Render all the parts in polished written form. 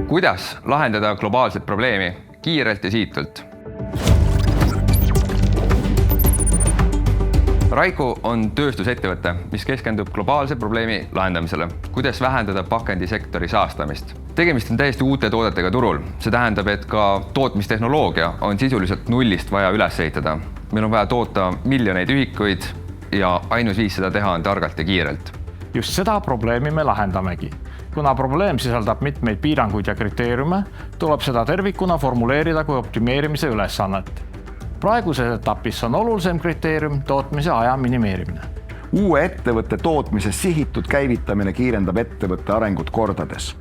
Kuidas lahendada globaalset probleemi kiirelt ja siitult? Raiko on tööstusettevõte, mis keskendub globaalse probleemi lahendamisele. Kuidas vähendada pakendisektori saastamist? Tegemist on täiesti uute toodetega turul. See tähendab, et ka tootmistehnoloogia on sisuliselt nullist vaja üles ehitada. Meil on vaja toota miljoneid ühikuid ja ainus viis seda teha on targalt ja kiirelt. Just seda probleemi me lahendamegi. Kuna probleem sisaldab mitmeid piiranguid ja kriteeriume, tuleb seda tervikuna formuleerida kui optimeerimise ülesannet. Praeguses etapis on olulisem kriteerium tootmise aja minimeerimine. Uue ettevõtte tootmise sihitud käivitamine kiirendab ettevõtte arengut kordades.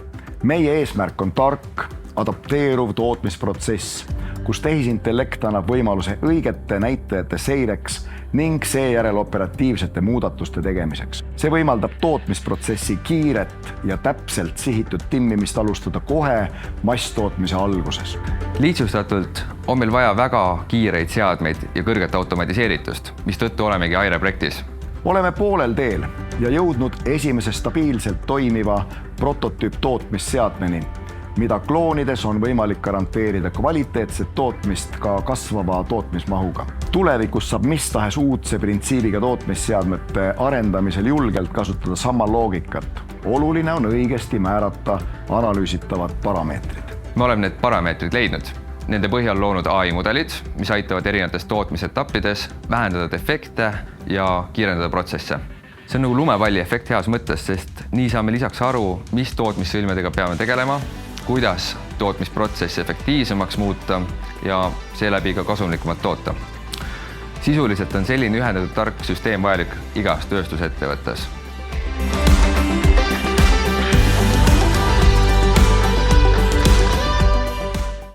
Meie eesmärk on tark, adapteeruv tootmisprotsess, kus tehisintellekt annab võimaluse õigete näitajate seireks ning seejärel operatiivsete muudatuste tegemiseks. See võimaldab tootmisprotsessi kiiret ja täpselt sihitud timmimist alustada kohe masstootmise alguses. Lihtsustatult on meil vaja väga kiireid seadmeid ja kõrget automatiseeritust, mistõttu olemegi Aire projektis. Oleme poolel teel ja jõudnud esimese stabiilselt toimiva prototüüp tootmisseadmeni, mida kloonides on võimalik garanteerida kvaliteetset tootmist ka kasvava tootmismahuga. Tulevikus saab mis tahes uudse printsiibiga tootmisseadmete arendamisel julgelt kasutada sama loogikat. Oluline on õigesti määrata analüüsitavad parameetrid. Me oleme need parameetrid leidnud. Nende põhjal loonud AI-mudelid, mis aitavad erinevates tootmisetappides vähendada defekte ja kiirendada protsesse. See on nagu lumepalli efekt heas mõttes, sest nii saame lisaks aru, mis tootmissõlmedega peame tegelema, kuidas tootmisprotsessi efektiivsemaks muuta ja seeläbi ka kasumlikumalt toota. Sisuliselt on selline ühendatud tark süsteem vajalik igas tööstusettevõttes.